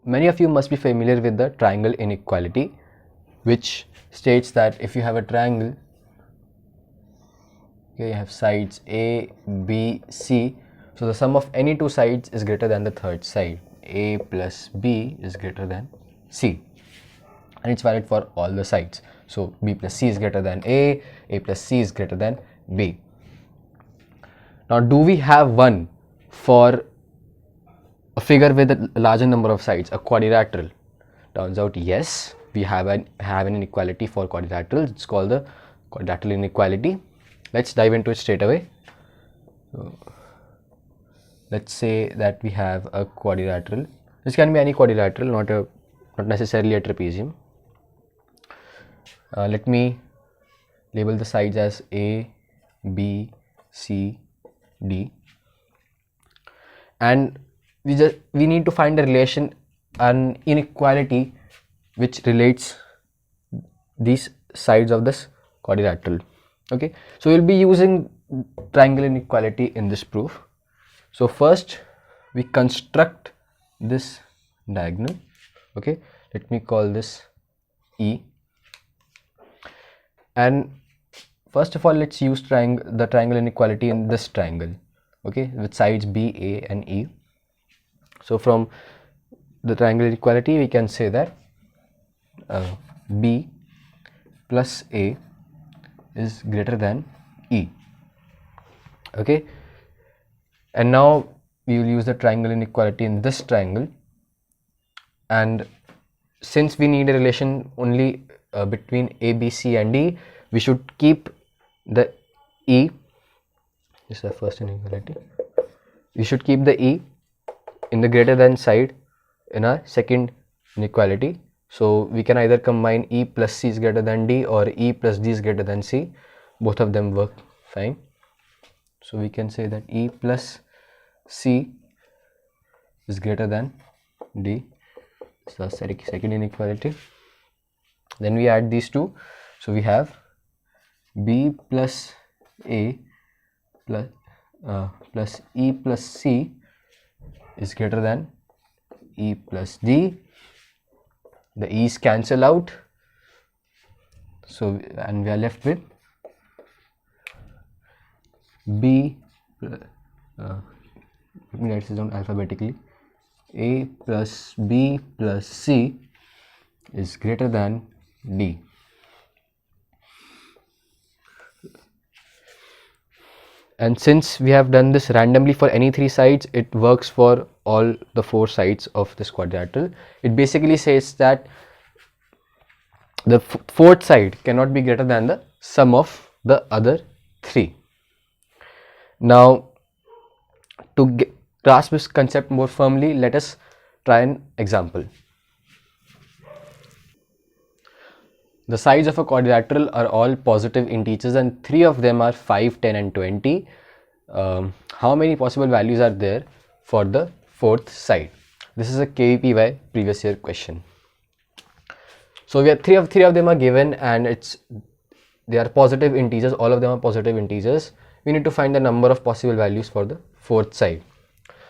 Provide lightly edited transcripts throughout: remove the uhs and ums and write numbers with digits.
many of you must be familiar with the triangle inequality, which states that if you have a triangle, okay, you have sides A, B, C, so the sum of any two sides is greater than the third side. A plus B is greater than C, and it's valid for all the sides. So B plus C is greater than A plus C is greater than B. Now, do we have one for a figure with a larger number of sides, a quadrilateral? Turns out yes, we have an inequality for quadrilaterals. It's called the quadrilateral inequality. Let's dive into it straight away. So, let's say that we have a quadrilateral. This can be any quadrilateral, not necessarily a trapezium. Let me label the sides as A, B, C, D, and we need to find a relation, an inequality which relates these sides of this quadrilateral. Okay, so we'll be using triangle inequality in this proof. So first we construct this diagonal. Okay, let me call this E, and first of all let's use the triangle inequality in this triangle, okay, with sides B, A and E. So from the triangle inequality we can say that B plus A is greater than E. Okay, and now we will use the triangle inequality in this triangle, and since we need a relation only between A, B, C and D, we should keep the E, this is the first inequality, we should keep the E in the greater than side in our second inequality. So we can either combine E plus C is greater than D or E plus D is greater than C. Both of them work fine. So we can say that E plus C is greater than D. So second inequality. Then we add these two. So we have B plus A plus E plus C is greater than E plus D. The E's cancel out, so and we are left with B, let me write this down alphabetically, A plus B plus C is greater than D. And since we have done this randomly for any three sides, it works for all the four sides of this quadrilateral. It basically says that the fourth side cannot be greater than the sum of the other three. Now, to grasp this concept more firmly, let us try an example. The sides of a quadrilateral are all positive integers and three of them are 5, 10 and 20. How many possible values are there for the fourth side? This is a KVPY previous year question. So we have three of them are given and they are positive integers, all of them are positive integers. We need to find the number of possible values for the fourth side.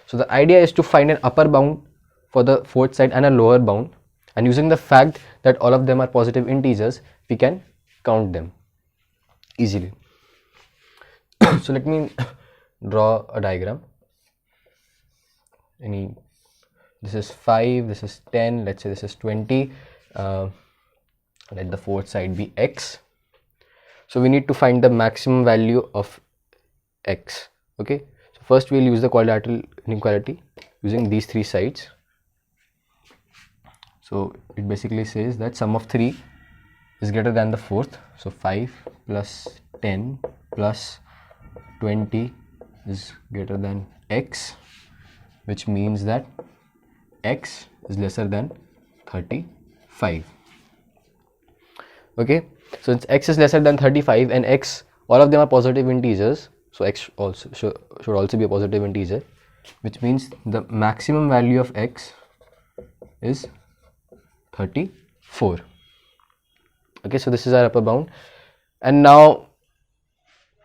So the idea is to find an upper bound for the fourth side and a lower bound, and using the fact that all of them are positive integers, we can count them easily. So let me draw a diagram. This is 5, this is 10, let's say this is 20. Let the fourth side be x. So we need to find the maximum value of x. Okay, so first we will use the quadrilateral inequality using these three sides. So it basically says that sum of 3 is greater than the fourth. So 5 plus 10 plus 20 is greater than x, which means that x is lesser than 35. Okay, so since x is lesser than 35 and x, all of them are positive integers, so x also should also be a positive integer, which means the maximum value of x is 34. Okay, so this is our upper bound, and now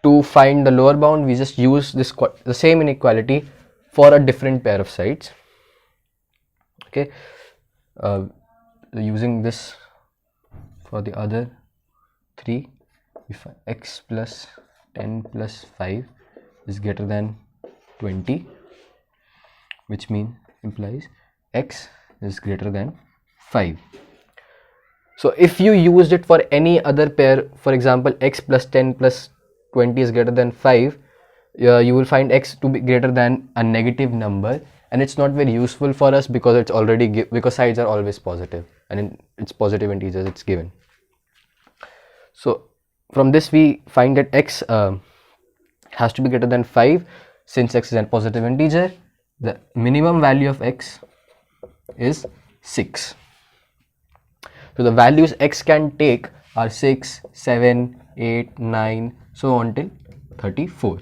to find the lower bound we just use the same inequality for a different pair of sides. Okay, using this for the other 3, if x plus 10 plus 5 is greater than 20, which implies x is greater than 5. So if you used it for any other pair, for example x plus 10 plus 20 is greater than 5, you will find x to be greater than a negative number, and it's not very useful for us because it's already because sides are always positive, and it's positive integers, it's given. So from this we find that x has to be greater than 5. Since x is a positive integer, the minimum value of x is 6. So the values x can take are 6, 7, 8, 9, so on till 34.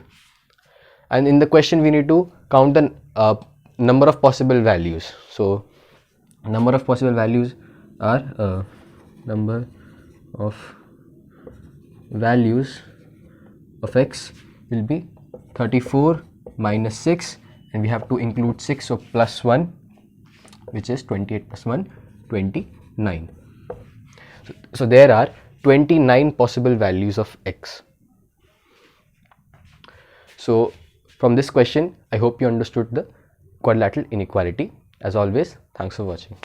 And in the question we need to count the number of possible values. So number of possible values are number of values of x will be 34 minus 6, and we have to include 6, so plus 1, which is 28 plus 1, 29. So there are 29 possible values of x. So from this question, I hope you understood the quadrilateral inequality. As always, thanks for watching.